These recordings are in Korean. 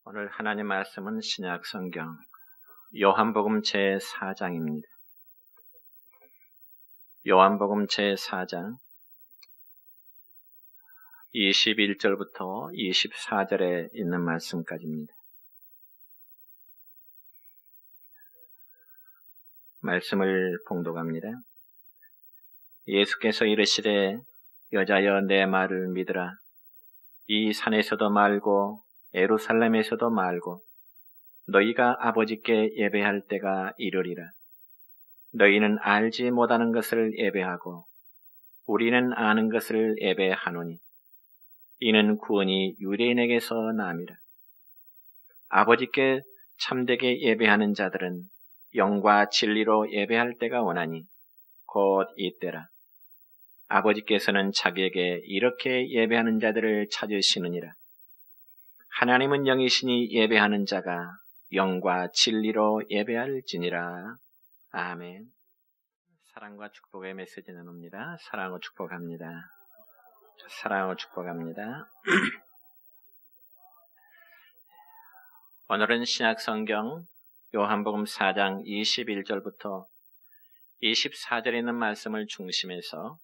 오늘 하나님 말씀은 신약 성경 요한복음 제4장입니다. 요한복음 제4장 21절부터 24절에 있는 말씀까지입니다. 말씀을 봉독합니다. 예수께서 이르시되 여자여 내 말을 믿으라. 이 산에서도 말고 예루살렘에서도 말고 너희가 아버지께 예배할 때가 이르리라. 너희는 알지 못하는 것을 예배하고 우리는 아는 것을 예배하노니 이는 구원이 유대인에게서 남이라. 아버지께 참되게 예배하는 자들은 영과 진리로 예배할 때가 오나니 곧 이때라. 아버지께서는 자기에게 이렇게 예배하는 자들을 찾으시느니라. 하나님은 영이시니 예배하는 자가 영과 진리로 예배할지니라. 아멘. 사랑과 축복의 메시지 나눕니다. 사랑하고 축복합니다. 사랑하고 축복합니다. 오늘은 신약성경 요한복음 4장 21절부터 24절에 있는 말씀을 중심해서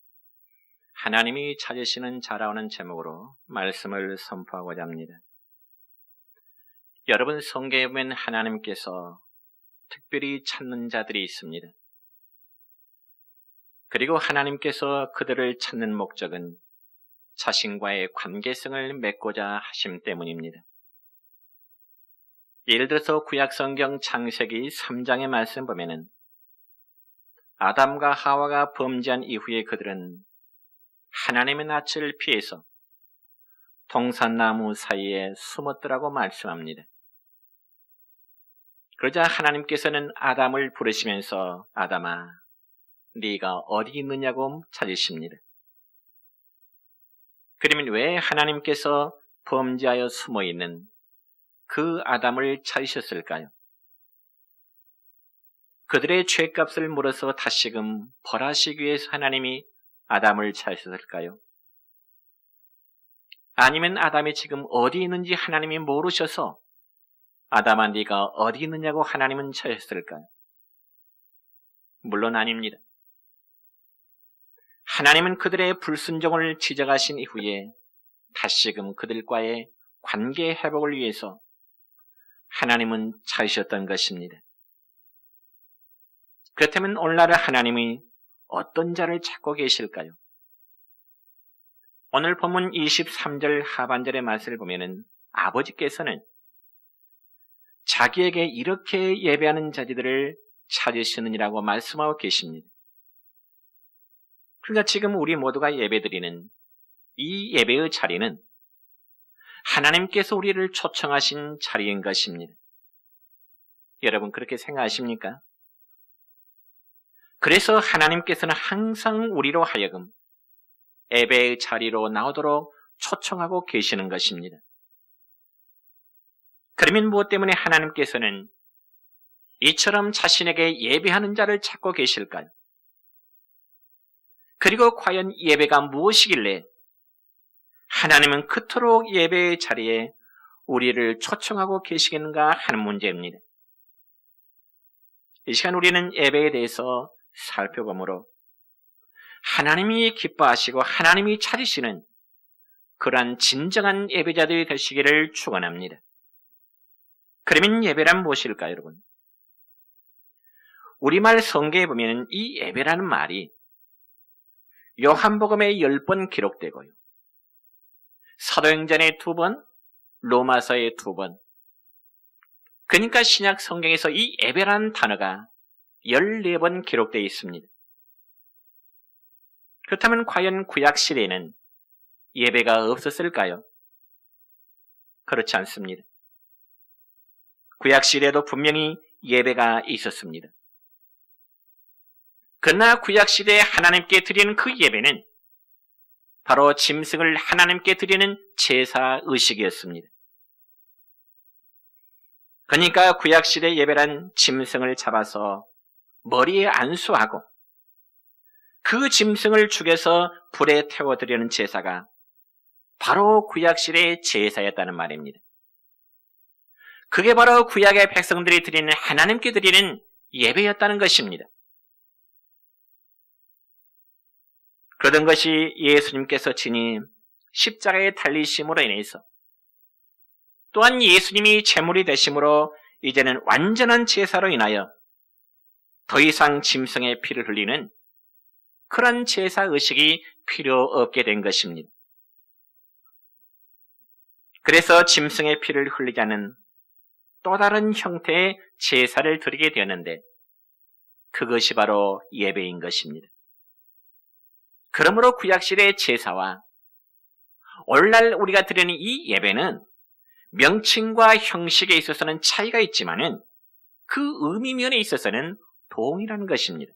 하나님이 찾으시는 자라오는 제목으로 말씀을 선포하고자 합니다. 여러분, 성경에 보면 하나님께서 특별히 찾는 자들이 있습니다. 그리고 하나님께서 그들을 찾는 목적은 자신과의 관계성을 맺고자 하심 때문입니다. 예를 들어서 구약성경 창세기 3장의 말씀 보면은 아담과 하와가 범죄한 이후에 그들은 하나님의 낯을 피해서 동산나무 사이에 숨었더라고 말씀합니다. 그러자 하나님께서는 아담을 부르시면서 아담아, 네가 어디 있느냐고 찾으십니다. 그러면 왜 하나님께서 범죄하여 숨어있는 그 아담을 찾으셨을까요? 그들의 죄값을 물어서 다시금 벌하시기 위해서 하나님이 아담을 찾으셨을까요? 아니면 아담이 지금 어디 있는지 하나님이 모르셔서 아담아 네가 어디 있느냐고 하나님은 찾으셨을까요? 물론 아닙니다. 하나님은 그들의 불순종을 지적하신 이후에 다시금 그들과의 관계 회복을 위해서 하나님은 찾으셨던 것입니다. 그렇다면 오늘날 하나님이 어떤 자를 찾고 계실까요? 오늘 본문 23절 하반절의 말씀을 보면은 아버지께서는 자기에게 이렇게 예배하는 자들을 찾으시느니라고 말씀하고 계십니다. 그러니까 지금 우리 모두가 예배드리는 이 예배의 자리는 하나님께서 우리를 초청하신 자리인 것입니다. 여러분 그렇게 생각하십니까? 그래서 하나님께서는 항상 우리로 하여금 예배의 자리로 나오도록 초청하고 계시는 것입니다. 그러면 무엇 때문에 하나님께서는 이처럼 자신에게 예배하는 자를 찾고 계실까요? 그리고 과연 예배가 무엇이길래 하나님은 그토록 예배의 자리에 우리를 초청하고 계시겠는가 하는 문제입니다. 이 시간 우리는 예배에 대해서 살펴보므로 하나님이 기뻐하시고 하나님이 찾으시는 그러한 진정한 예배자들이 되시기를 축원합니다. 그러면 예배란 무엇일까요, 여러분? 우리말 성경에 보면 이 예배라는 말이 요한복음에 10번 기록되고요. 사도행전에 2번, 로마서에 2번. 그러니까 신약 성경에서 이 예배라는 단어가 14번 기록되어 있습니다. 그렇다면 과연 구약 시대에는 예배가 없었을까요? 그렇지 않습니다. 구약 시대에도 분명히 예배가 있었습니다. 그러나 구약 시대에 하나님께 드리는 그 예배는 바로 짐승을 하나님께 드리는 제사 의식이었습니다. 그러니까 구약 시대 예배란 짐승을 잡아서 머리에 안수하고 그 짐승을 죽여서 불에 태워드리는 제사가 바로 구약 시대의 제사였다는 말입니다. 그게 바로 구약의 백성들이 드리는 하나님께 드리는 예배였다는 것입니다. 그러던 것이 예수님께서 친히 십자가에 달리심으로 인해서 또한 예수님이 제물이 되심으로 이제는 완전한 제사로 인하여 더 이상 짐승의 피를 흘리는 그런 제사 의식이 필요 없게 된 것입니다. 그래서 짐승의 피를 흘리지 않는 또 다른 형태의 제사를 드리게 되었는데 그것이 바로 예배인 것입니다. 그러므로 구약시대의 제사와 오늘날 우리가 드리는 이 예배는 명칭과 형식에 있어서는 차이가 있지만은 그 의미면에 있어서는 동일한 것입니다.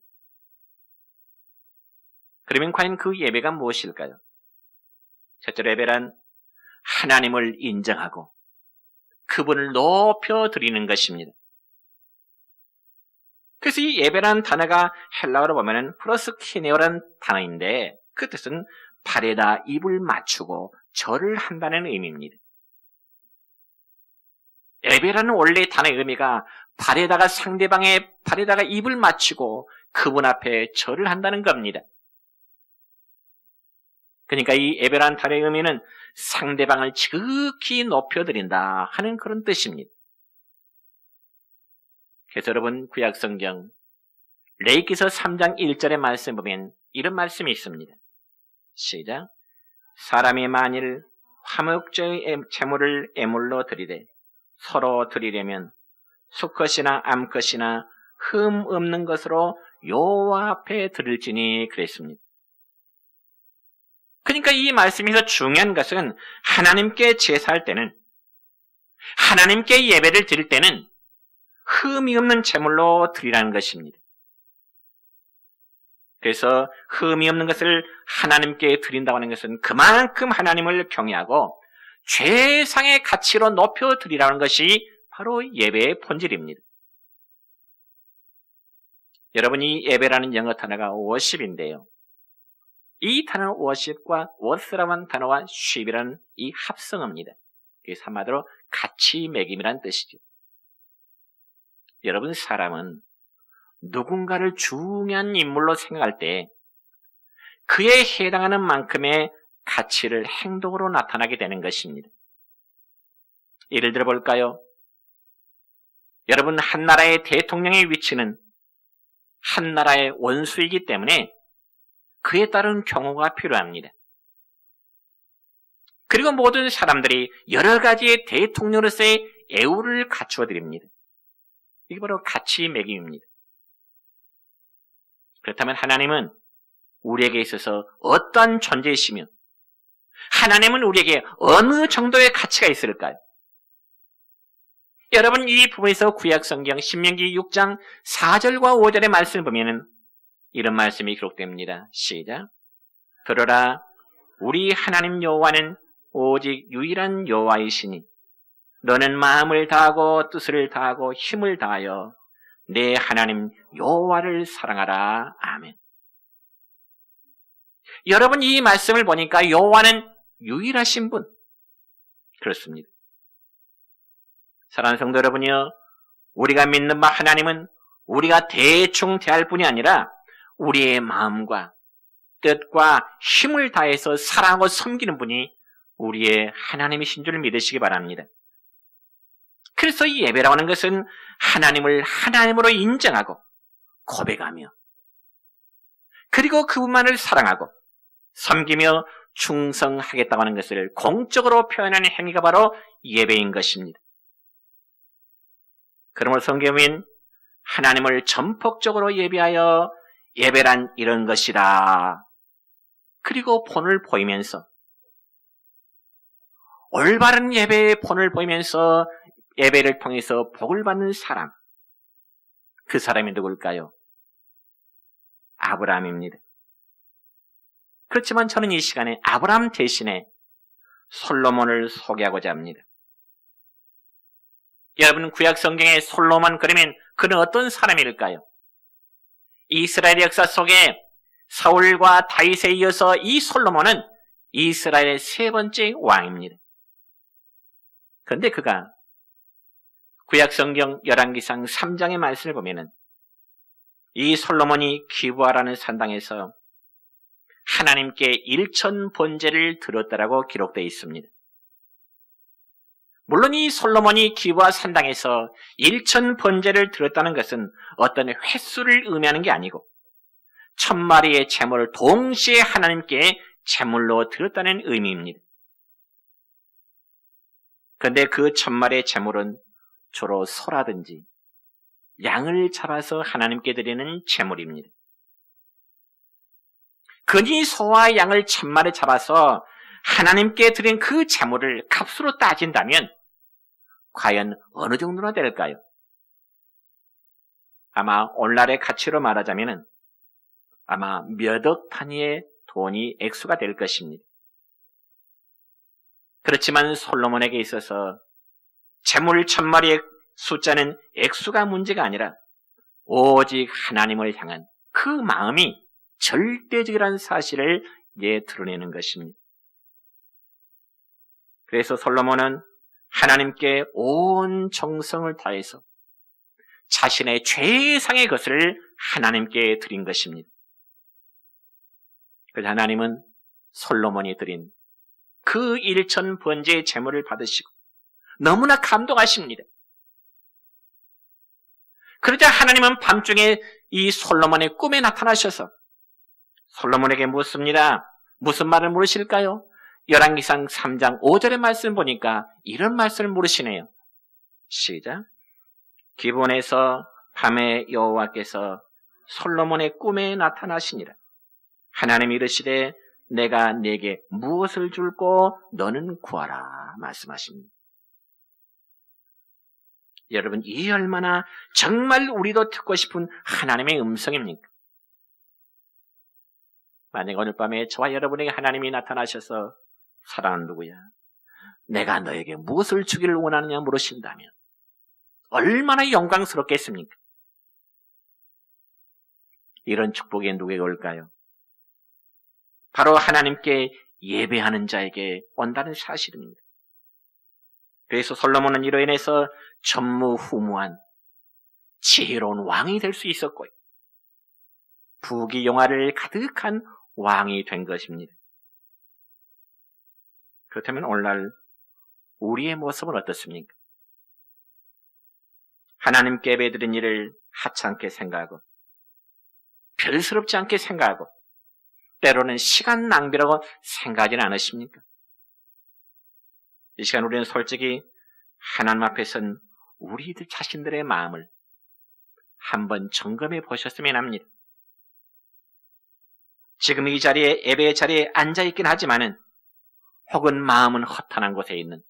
그러면 과연 그 예배가 무엇일까요? 첫째로 예배란 하나님을 인정하고 그분을 높여 드리는 것입니다. 그래서 이 예배라는 단어가 헬라어로 보면은 프로스키네오라는 단어인데 그 뜻은 발에다 입을 맞추고 절을 한다는 의미입니다. 예배라는 원래 단어의 의미가 발에다가 상대방의 발에다가 입을 맞추고 그분 앞에 절을 한다는 겁니다. 그러니까 이 예배라는 단어의 의미는 상대방을 지극히 높여드린다 하는 그런 뜻입니다. 그래서 여러분 구약성경 레위기서 3장 1절의 말씀 보면 이런 말씀이 있습니다. 시작. 사람이 만일 화목제의 제물을 예물로 드리되 서로 드리려면 수컷이나 암컷이나 흠 없는 것으로 여호와 앞에 드릴지니 그랬습니다. 그러니까 이 말씀에서 중요한 것은 하나님께 제사할 때는 하나님께 예배를 드릴 때는 흠이 없는 제물로 드리라는 것입니다. 그래서 흠이 없는 것을 하나님께 드린다고 하는 것은 그만큼 하나님을 경외하고 최상의 가치로 높여 드리라는 것이 바로 예배의 본질입니다. 여러분 이 예배라는 영어 단어가 worship인데요. 이 단어 worship과 worth라는 단어와 ship이라는 이 합성어입니다. 그래서 한마디로 가치 매김이라는 뜻이죠. 여러분 사람은 누군가를 중요한 인물로 생각할 때 그에 해당하는 만큼의 가치를 행동으로 나타나게 되는 것입니다. 예를 들어 볼까요? 여러분 한 나라의 대통령의 위치는 한 나라의 원수이기 때문에 그에 따른 경호가 필요합니다. 그리고 모든 사람들이 여러 가지의 대통령으로서의 애우를 갖추어 드립니다. 이게 바로 가치 매김입니다. 그렇다면 하나님은 우리에게 있어서 어떠한 존재이시며 하나님은 우리에게 어느 정도의 가치가 있을까요? 여러분 이 부분에서 구약성경 신명기 6장 4절과 5절의 말씀을 보면 이런 말씀이 기록됩니다. 시작. 들으라 우리 하나님 여호와는 오직 유일한 여호와이시니 너는 마음을 다하고 뜻을 다하고 힘을 다하여 내 하나님 여호와를 사랑하라. 아멘. 여러분 이 말씀을 보니까 여호와는 유일하신 분. 그렇습니다. 사랑하는 성도 여러분이요. 우리가 믿는 바 하나님은 우리가 대충 대할 뿐이 아니라 우리의 마음과 뜻과 힘을 다해서 사랑하고 섬기는 분이 우리의 하나님이신 줄 믿으시기 바랍니다. 그래서 이 예배라고 하는 것은 하나님을 하나님으로 인정하고 고백하며 그리고 그분만을 사랑하고 섬기며 충성하겠다고 하는 것을 공적으로 표현하는 행위가 바로 예배인 것입니다. 그러므로 성경은 하나님을 전폭적으로 예배하여 예배란 이런 것이다. 그리고 본을 보이면서 올바른 예배의 본을 보이면서 예배를 통해서 복을 받는 사람. 그 사람이 누굴까요? 아브라함입니다. 그렇지만 저는 이 시간에 아브라함 대신에 솔로몬을 소개하고자 합니다. 여러분 구약 성경의 솔로몬 그러면 그는 어떤 사람일까요? 이스라엘 역사 속에 사울과 다윗에 이어서 이 솔로몬은 이스라엘의 세 번째 왕입니다. 그런데 그가 구약성경 열왕기상 3장의 말씀을 보면은 이 솔로몬이 기브아라는 산당에서 하나님께 일천 번제를 드렸다라고 기록되어 있습니다. 물론 이 솔로몬이 기브아 산당에서 일천 번제를 드렸다는 것은 어떤 횟수를 의미하는 게 아니고 1000마리의 제물을 동시에 하나님께 제물로 드렸다는 의미입니다. 그런데 그 1000마리의 제물은 주로 소라든지 양을 잡아서 하나님께 드리는 제물입니다. 근이 소와 양을 1000마리 잡아서 하나님께 드린 그 제물을 값으로 따진다면 과연 어느 정도나 될까요? 아마 오늘날의 가치로 말하자면 아마 몇 억 단위의 돈이 액수가 될 것입니다. 그렇지만 솔로몬에게 있어서 제물 1000마리의 숫자는 액수가 문제가 아니라 오직 하나님을 향한 그 마음이 절대적이라는 사실을 드러내는 것입니다. 그래서 솔로몬은 하나님께 온 정성을 다해서 자신의 최상의 것을 하나님께 드린 것입니다. 그래서 하나님은 솔로몬이 드린 그 1000 번제의 제물을 받으시고 너무나 감동하십니다. 그러자 하나님은 밤중에 이 솔로몬의 꿈에 나타나셔서 솔로몬에게 묻습니다. 무슨 말을 물으실까요? 열왕기상 3장 5절의 말씀 보니까 이런 말씀을 물으시네요. 시작. 기브온에서 밤에 여호와께서 솔로몬의 꿈에 나타나시니라. 하나님이 이르시되 내가 네게 무엇을 줄고 너는 구하라 말씀하십니다. 여러분, 이 얼마나 정말 우리도 듣고 싶은 하나님의 음성입니까? 만약 오늘 밤에 저와 여러분에게 하나님이 나타나셔서 사랑하는 누구야? 내가 너에게 무엇을 주기를 원하느냐 물으신다면 얼마나 영광스럽겠습니까? 이런 축복이 누구에게 올까요? 바로 하나님께 예배하는 자에게 온다는 사실입니다. 그래서 솔로몬은 이로 인해서 전무후무한 지혜로운 왕이 될 수 있었고요. 부귀영화를 가득한 왕이 된 것입니다. 그렇다면 오늘날 우리의 모습은 어떻습니까? 하나님께 예배드린 일을 하찮게 생각하고 별스럽지 않게 생각하고 때로는 시간 낭비라고 생각하지는 않으십니까? 이 시간 우리는 솔직히 하나님 앞에선 우리들 자신들의 마음을 한번 점검해 보셨으면 합니다. 지금 이 자리에 예배의 자리에 앉아있긴 하지만은 혹은 마음은 허탄한 곳에 있는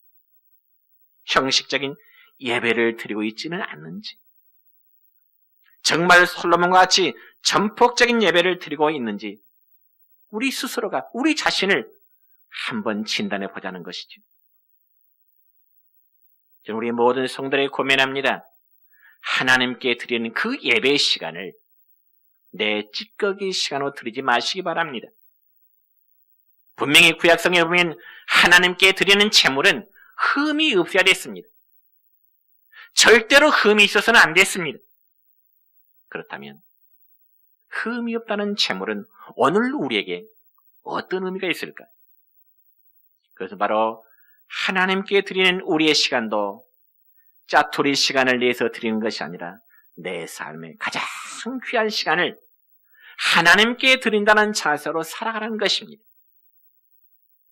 형식적인 예배를 드리고 있지는 않는지, 정말 솔로몬과 같이 전폭적인 예배를 드리고 있는지 우리 스스로가 우리 자신을 한번 진단해 보자는 것이죠. 우리 모든 성도들에게 고민합니다. 하나님께 드리는 그 예배의 시간을 내 찌꺼기 시간으로 드리지 마시기 바랍니다. 분명히 구약성에 보면 하나님께 드리는 제물은 흠이 없어야 됐습니다. 절대로 흠이 있어서는 안 됐습니다. 그렇다면 흠이 없다는 제물은 오늘 우리에게 어떤 의미가 있을까? 그래서 바로 하나님께 드리는 우리의 시간도 짜투리 시간을 내서 드리는 것이 아니라 내 삶의 가장 귀한 시간을 하나님께 드린다는 자세로 살아가는 것입니다.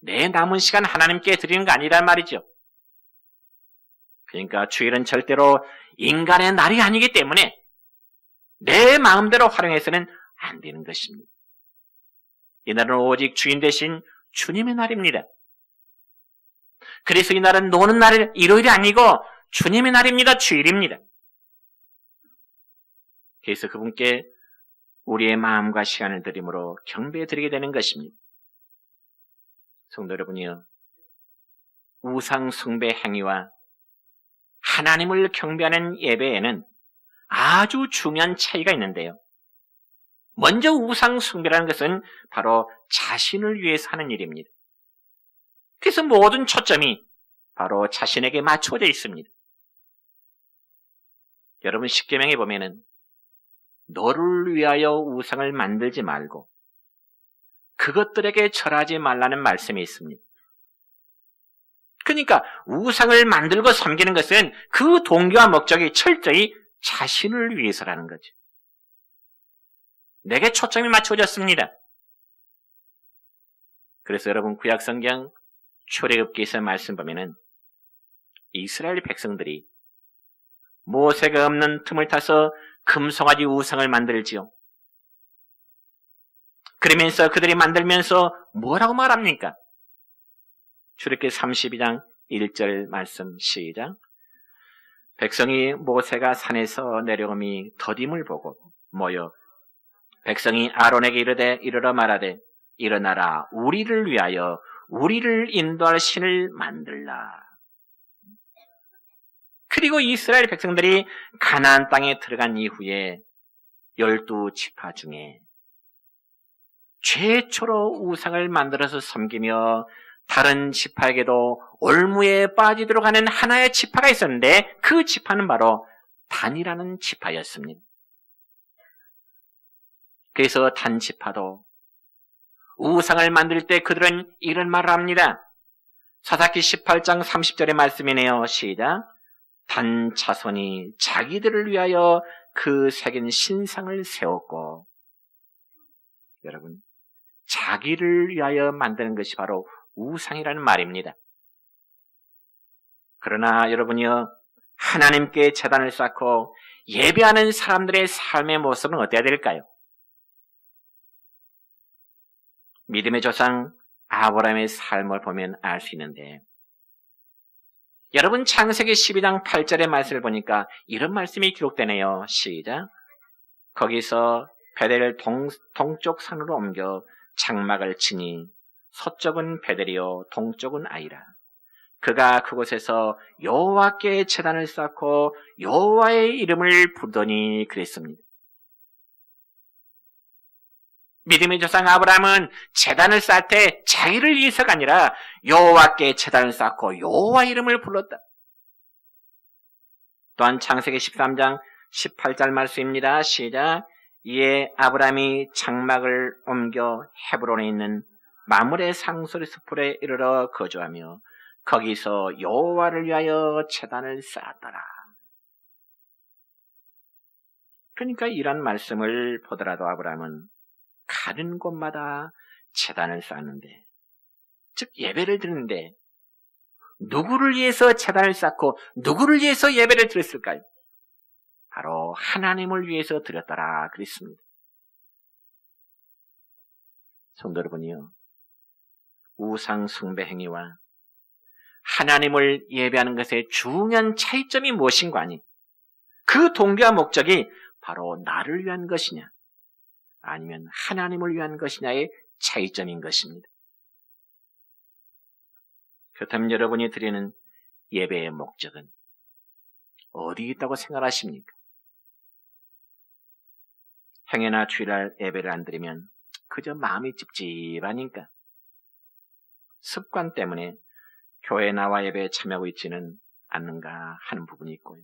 내 남은 시간 하나님께 드리는 거 아니란 말이죠. 그러니까 주일은 절대로 인간의 날이 아니기 때문에 내 마음대로 활용해서는 안 되는 것입니다. 이 날은 오직 주인 되신 주님의 날입니다. 그래서 이 날은 노는 날이 일요일이 아니고 주님의 날입니다. 주일입니다. 그래서 그분께 우리의 마음과 시간을 드림으로 경배드리게 되는 것입니다. 성도 여러분이요, 우상 숭배 행위와 하나님을 경배하는 예배에는 아주 중요한 차이가 있는데요. 먼저 우상 숭배라는 것은 바로 자신을 위해서 하는 일입니다. 그래서 모든 초점이 바로 자신에게 맞춰져 있습니다. 여러분 십계명에 보면은 너를 위하여 우상을 만들지 말고 그것들에게 절하지 말라는 말씀이 있습니다. 그러니까 우상을 만들고 섬기는 것은 그 동기와 목적이 철저히 자신을 위해서라는 거죠. 내게 초점이 맞춰졌습니다. 그래서 여러분 구약성경 출애굽기에서 말씀 보면은 이스라엘 백성들이 모세가 없는 틈을 타서 금송아지 우상을 만들지요. 그러면서 그들이 만들면서 뭐라고 말합니까? 출애굽기 32장 1절 말씀 시작. 백성이 모세가 산에서 내려옴이 더딤을 보고 모여 백성이 아론에게 이르되 이르러 말하되 일어나라 우리를 위하여 우리를 인도할 신을 만들라. 그리고 이스라엘 백성들이 가나안 땅에 들어간 이후에 12지파 중에 최초로 우상을 만들어서 섬기며 다른 지파에게도 올무에 빠지도록 하는 하나의 지파가 있었는데 그 지파는 바로 단이라는 지파였습니다. 그래서 단 지파도 우상을 만들 때 그들은 이런 말을 합니다. 사사기 18장 30절의 말씀이네요. 시작. 단 자손이 자기들을 위하여 그 새긴 신상을 세웠고, 여러분 자기를 위하여 만드는 것이 바로 우상이라는 말입니다. 그러나 여러분이요 하나님께 제단을 쌓고 예배하는 사람들의 삶의 모습은 어때야 될까요? 믿음의 조상 아브라함의 삶을 보면 알 수 있는데, 여러분 창세기 12장 8절의 말씀을 보니까 이런 말씀이 기록되네요. 시작. 거기서 베델 동쪽 산으로 옮겨 장막을 치니 서쪽은 베델이요 동쪽은 아이라. 그가 그곳에서 여호와께 제단을 쌓고 여호와의 이름을 부르더니 그랬습니다. 믿음의 조상 아브라함은 제단을 쌓을 때 자기를 위해서가 아니라 여호와께 제단을 쌓고 여호와 이름을 불렀다. 또한 창세기 13장 18절 말씀입니다. 시작. 이에 아브라함이 장막을 옮겨 헤브론에 있는 마므레 상소리 숲에 이르러 거주하며 거기서 여호와를 위하여 제단을 쌓았더라. 그러니까 이런 말씀을 보더라도 아브라함은 가는 곳마다 제단을 쌓는데, 즉 예배를 드리는데 누구를 위해서 제단을 쌓고 누구를 위해서 예배를 드렸을까요? 바로 하나님을 위해서 드렸더라 그랬습니다. 성도 여러분이요, 우상 숭배 행위와 하나님을 예배하는 것의 중요한 차이점이 무엇인가 하니 그 동기와 목적이 바로 나를 위한 것이냐 아니면 하나님을 위한 것이냐의 차이점인 것입니다. 그렇다면 여러분이 드리는 예배의 목적은 어디 있다고 생각하십니까? 행여나 주일날 예배를 안 드리면 그저 마음이 찝찝하니까 습관 때문에 교회에 나와 예배에 참여하고 있지는 않는가 하는 부분이 있고요.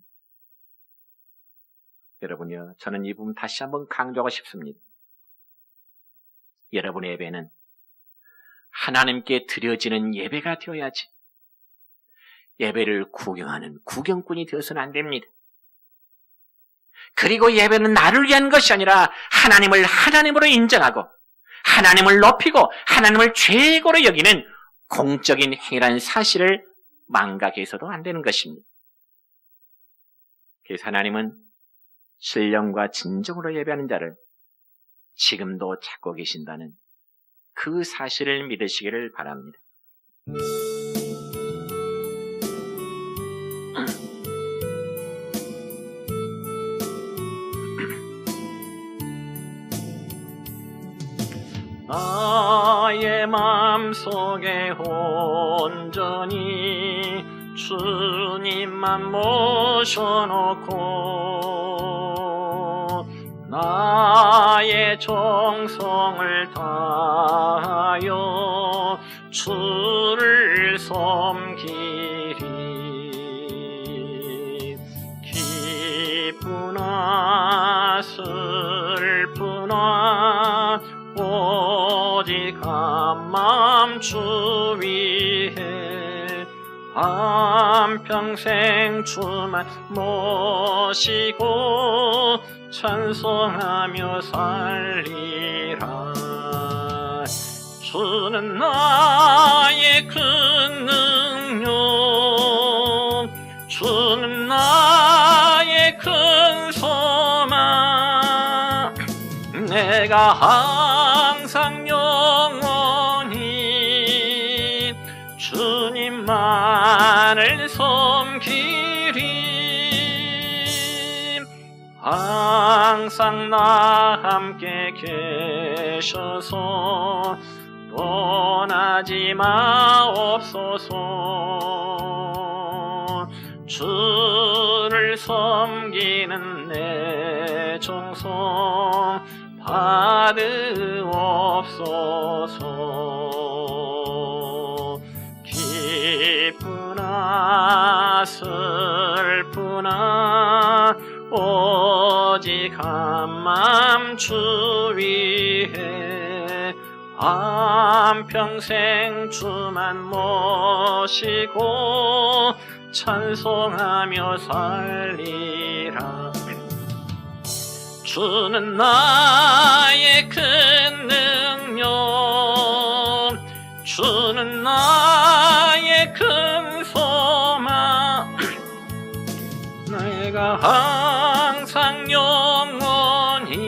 여러분요, 저는 이 부분 다시 한번 강조하고 싶습니다. 여러분의 예배는 하나님께 드려지는 예배가 되어야지 예배를 구경하는 구경꾼이 되어서는 안 됩니다. 그리고 예배는 나를 위한 것이 아니라 하나님을 하나님으로 인정하고 하나님을 높이고 하나님을 최고로 여기는 공적인 행위라는 사실을 망각해서도 안 되는 것입니다. 그래서 하나님은 신령과 진정으로 예배하는 자를 지금도 찾고 계신다는 그 사실을 믿으시기를 바랍니다. 나의 마음속에 온전히 주님만 모셔놓고 나의 정성을 다하여 주를 섬기리. 기쁨 한마음 주 위해 한평생 주만 모시고 찬송하며 살리라. 주는 나의 큰 능력, 주는 나의 큰 소망, 내가 항상 영원히 주님만을 섬기리. 항상 나 함께 계셔서 떠나지 마옵소서. 주를 섬기는 내 정성 받으옵소서. 기쁘나 슬프나 오직 한마음 주 위해 한평생 주만 모시고 찬송하며 살리라. 주는 나의 큰 능력, 주는 나의 큰 소망, 내가 항상 영원히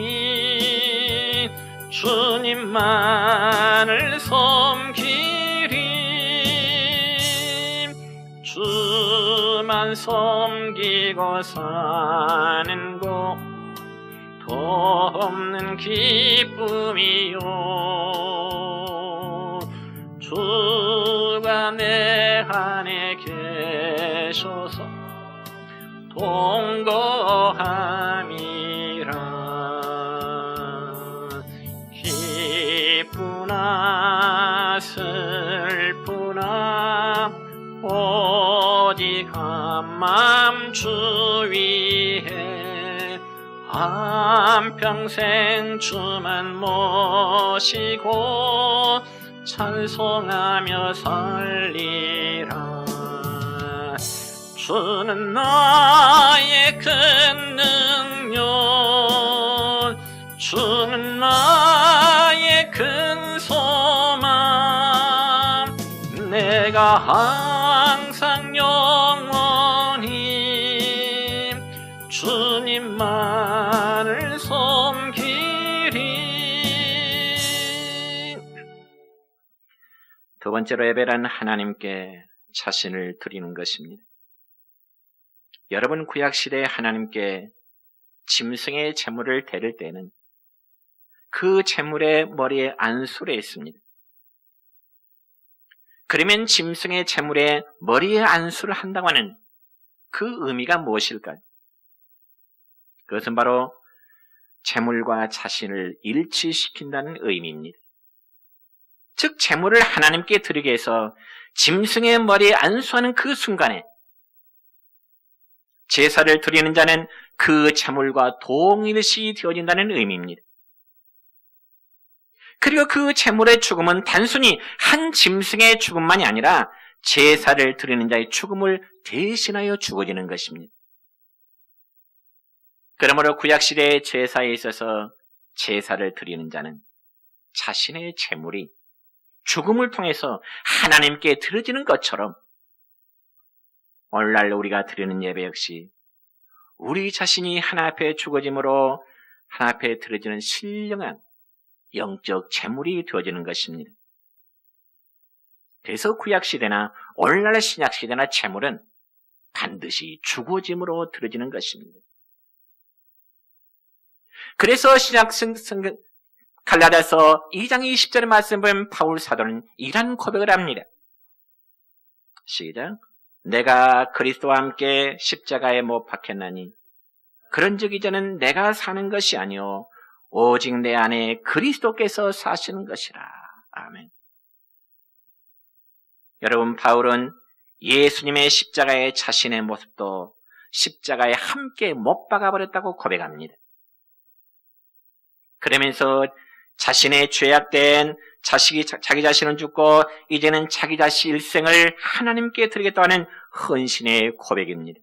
주님만을 섬기리. 주만 섬기고 사는 것 더 없는 기쁨이요. 주가 내 안에 계셔서 동거함이라. 기쁘나 슬프나 오직 한마음 주 위해 한평생 주만 모시고 찬송하며 살리라. 주는 나의 큰 능력, 주는 나의 큰 소망, 내가 항상 영원히 주님만을 섬기리. 두 번째로 예배란 하나님께 자신을 드리는 것입니다. 여러분 구약시대에 하나님께 짐승의 제물을 드릴 때는 그 제물의 머리에 안수를 했습니다. 그러면 짐승의 제물에 머리에 안수를 한다고 하는 그 의미가 무엇일까요? 그것은 바로 제물과 자신을 일치시킨다는 의미입니다. 즉 제물을 하나님께 드리기 위해서 짐승의 머리에 안수하는 그 순간에 제사를 드리는 자는 그 제물과 동일시 되어진다는 의미입니다. 그리고 그 제물의 죽음은 단순히 한 짐승의 죽음만이 아니라 제사를 드리는 자의 죽음을 대신하여 죽어지는 것입니다. 그러므로 구약시대의 제사에 있어서 제사를 드리는 자는 자신의 제물이 죽음을 통해서 하나님께 드려지는 것처럼 오늘날 우리가 드리는 예배 역시 우리 자신이 하나님 앞에 죽어짐으로 하나님 앞에 드려지는 신령한 영적 제물이 되어지는 것입니다. 그래서 구약시대나 오늘날 신약시대나 제물은 반드시 죽어짐으로 드려지는 것입니다. 그래서 신약성경 갈라디아서 2장 20절의 말씀을 보면 바울 사도는 이런 고백을 합니다. 시작. 내가 그리스도와 함께 십자가에 못 박혔나니 그런즉 이제는 내가 사는 것이 아니요 오직 내 안에 그리스도께서 사시는 것이라. 아멘. 여러분 바울은 예수님의 십자가의 자신의 모습도 십자가에 함께 못 박아버렸다고 고백합니다. 그러면서 자신의 죄악된 자식이 자기 자신은 죽고 이제는 자기 자식 일생을 하나님께 드리겠다고 하는 헌신의 고백입니다.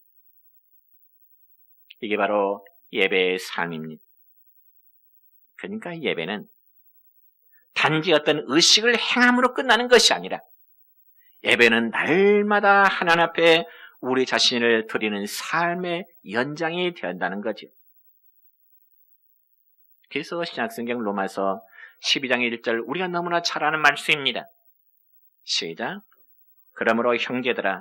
이게 바로 예배의 삶입니다. 그러니까 예배는 단지 어떤 의식을 행함으로 끝나는 것이 아니라 예배는 날마다 하나님 앞에 우리 자신을 드리는 삶의 연장이 된다는 거죠. 그래서 신약성경 로마서 12장 1절 우리가 너무나 잘 아는 말씀입니다. 시작. 그러므로 형제들아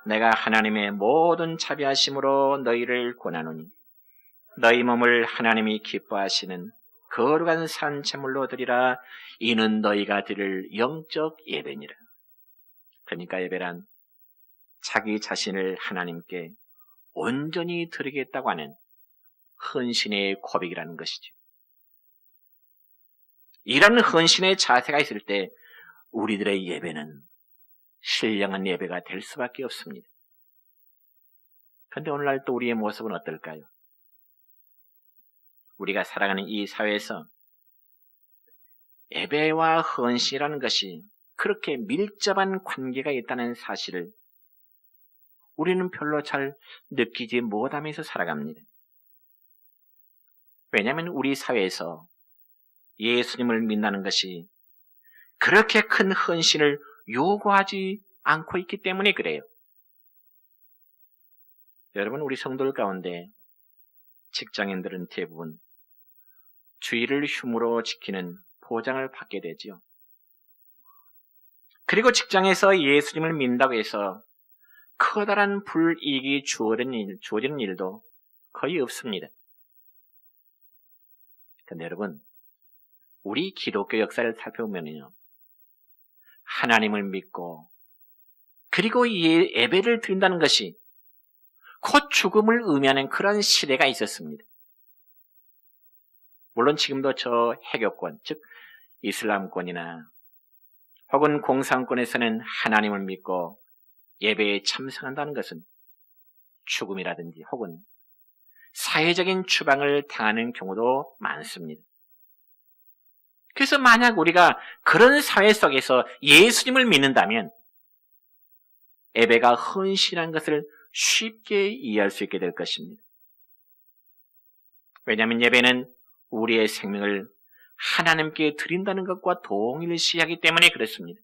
내가 하나님의 모든 자비하심으로 너희를 권하노니 너희 몸을 하나님이 기뻐하시는 거룩한 산 제물로 드리라. 이는 너희가 드릴 영적 예배니라. 그러니까 예배란 자기 자신을 하나님께 온전히 드리겠다고 하는 헌신의 고백이라는 것이죠. 이런 헌신의 자세가 있을 때 우리들의 예배는 신령한 예배가 될 수밖에 없습니다. 그런데 오늘날 또 우리의 모습은 어떨까요? 우리가 살아가는 이 사회에서 예배와 헌신이라는 것이 그렇게 밀접한 관계가 있다는 사실을 우리는 별로 잘 느끼지 못하면서 살아갑니다. 왜냐하면 우리 사회에서 예수님을 믿는 것이 그렇게 큰 헌신을 요구하지 않고 있기 때문에 그래요. 여러분, 우리 성도들 가운데 직장인들은 대부분 주의를 휴무로 지키는 보장을 받게 되지요. 그리고 직장에서 예수님을 믿는다고 해서 커다란 불이익이 주어지는 일도 거의 없습니다. 그런데 여러분, 우리 기독교 역사를 살펴보면요, 하나님을 믿고 그리고 이 예배를 드린다는 것이 곧 죽음을 의미하는 그런 시대가 있었습니다. 물론 지금도 저 해교권, 즉 이슬람권이나 혹은 공산권에서는 하나님을 믿고 예배에 참석한다는 것은 죽음이라든지 혹은 사회적인 추방을 당하는 경우도 많습니다. 그래서 만약 우리가 그런 사회 속에서 예수님을 믿는다면 예배가 헌신한 것을 쉽게 이해할 수 있게 될 것입니다. 왜냐하면 예배는 우리의 생명을 하나님께 드린다는 것과 동일시하기 때문에 그렇습니다.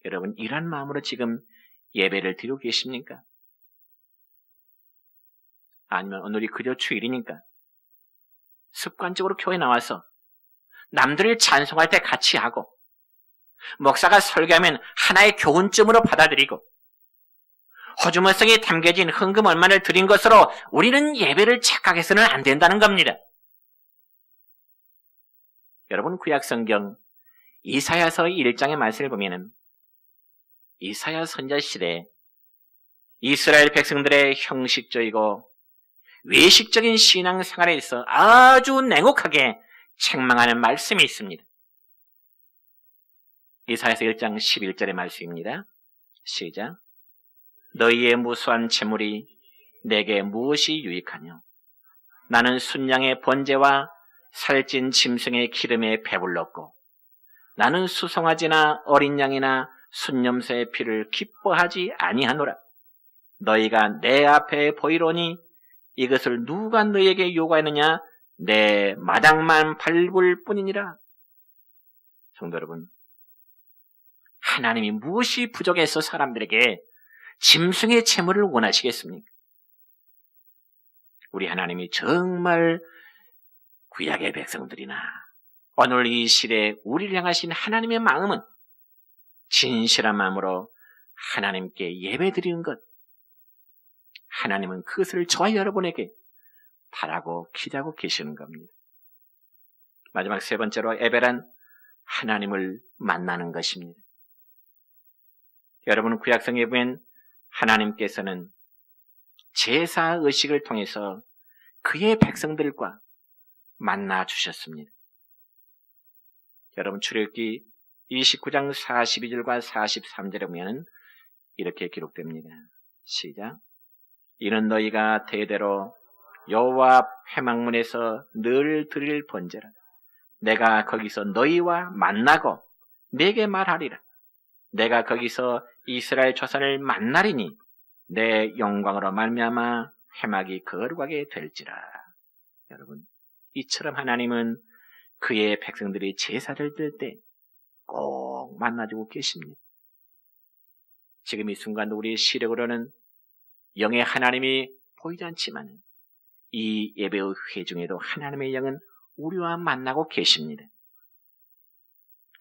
여러분, 이런 마음으로 지금 예배를 드리고 계십니까? 아니면 오늘이 그저 주일이니까 습관적으로 교회 나와서 남들을 찬송할 때 같이 하고 목사가 설교하면 하나의 교훈점으로 받아들이고 허주머성에 담겨진 헌금 얼마를 드린 것으로 우리는 예배를 착각해서는 안 된다는 겁니다. 여러분, 구약성경 이사야서 1장의 말씀을 보면은 이사야 선지자 시대에 이스라엘 백성들의 형식적이고 외식적인 신앙생활에 있어 아주 냉혹하게 책망하는 말씀이 있습니다. 이사야서 1장 11절의 말씀입니다. 시작. 너희의 무수한 재물이 내게 무엇이 유익하뇨? 나는 순양의 번제와 살찐 짐승의 기름에 배불렀고 나는 수송아지나 어린 양이나 순념새의 피를 기뻐하지 아니하노라. 너희가 내 앞에 보이로니 이것을 누가 너희에게 요구하느냐? 내 마당만 밟을 뿐이니라. 성도 여러분, 하나님이 무엇이 부족해서 사람들에게 짐승의 재물을 원하시겠습니까? 우리 하나님이 정말 구약의 백성들이나 오늘 이 시대에 우리를 향하신 하나님의 마음은 진실한 마음으로 하나님께 예배드리는 것, 하나님은 그것을 저와 여러분에게 바라고 기대하고 계시는 겁니다. 마지막 세 번째로 예배란 하나님을 만나는 것입니다. 여러분, 구약성에 보면 하나님께서는 제사 의식을 통해서 그의 백성들과 만나 주셨습니다. 여러분, 출애굽기 29장 42절과 43절에 보면 이렇게 기록됩니다. 시작. 이는 너희가 대대로 여호와 회막문에서 늘 드릴 번제라. 내가 거기서 너희와 만나고 내게 말하리라. 내가 거기서 이스라엘 조상을 만나리니 내 영광으로 말미암아 회막이 거룩하게 될지라. 여러분, 이처럼 하나님은 그의 백성들이 제사를 드릴 때 꼭 만나주고 계십니다. 지금 이 순간 우리의 시력으로는 영의 하나님이 보이지 않지만 이 예배의 회 중에도 하나님의 영은 우리와 만나고 계십니다.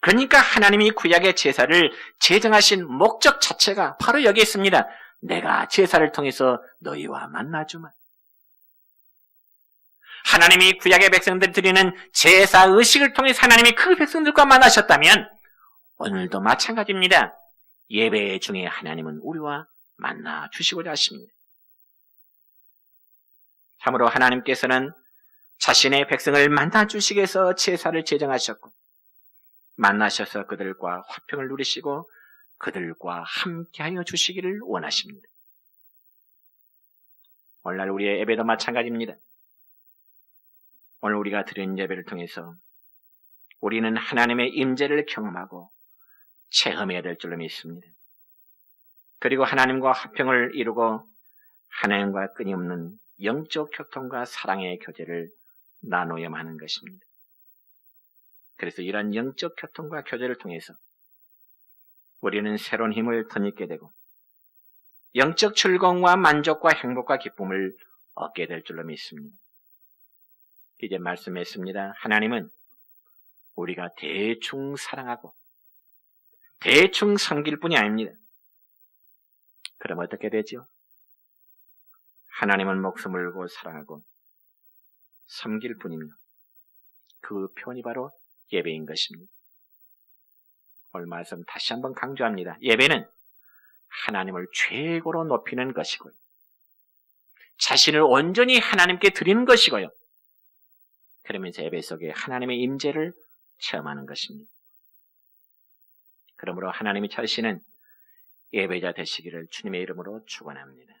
그러니까 하나님이 구약의 제사를 제정하신 목적 자체가 바로 여기 있습니다. 내가 제사를 통해서 너희와 만나주마. 하나님이 구약의 백성들이 드리는 제사 의식을 통해서 하나님이 그 백성들과 만나셨다면 오늘도 마찬가지입니다. 예배 중에 하나님은 우리와 만나 주시고자 하십니다. 참으로 하나님께서는 자신의 백성을 만나 주시기 위해서 제사를 제정하셨고 만나셔서 그들과 화평을 누리시고 그들과 함께하여 주시기를 원하십니다. 오늘날 우리의 예배도 마찬가지입니다. 오늘 우리가 드리는 예배를 통해서 우리는 하나님의 임재를 경험하고 체험해야 될 줄로 믿습니다. 그리고 하나님과 화평을 이루고 하나님과 끊임없는 영적 교통과 사랑의 교제를 나누어야만 하는 것입니다. 그래서 이러한 영적 교통과 교제를 통해서 우리는 새로운 힘을 덧입게 되고 영적 즐거움과 만족과 행복과 기쁨을 얻게 될 줄로 믿습니다. 이제 말씀했습니다. 하나님은 우리가 대충 사랑하고 대충 섬길 뿐이 아닙니다. 그럼 어떻게 되죠? 하나님은 목숨을 걸고 사랑하고 섬길 뿐이며 그 표현이 바로 예배인 것입니다. 오늘 말씀 다시 한번 강조합니다. 예배는 하나님을 최고로 높이는 것이고요. 자신을 온전히 하나님께 드리는 것이고요. 그러면서 예배 속에 하나님의 임재를 체험하는 것입니다. 그러므로 하나님이 찾으시는 예배자 되시기를 주님의 이름으로 축원합니다.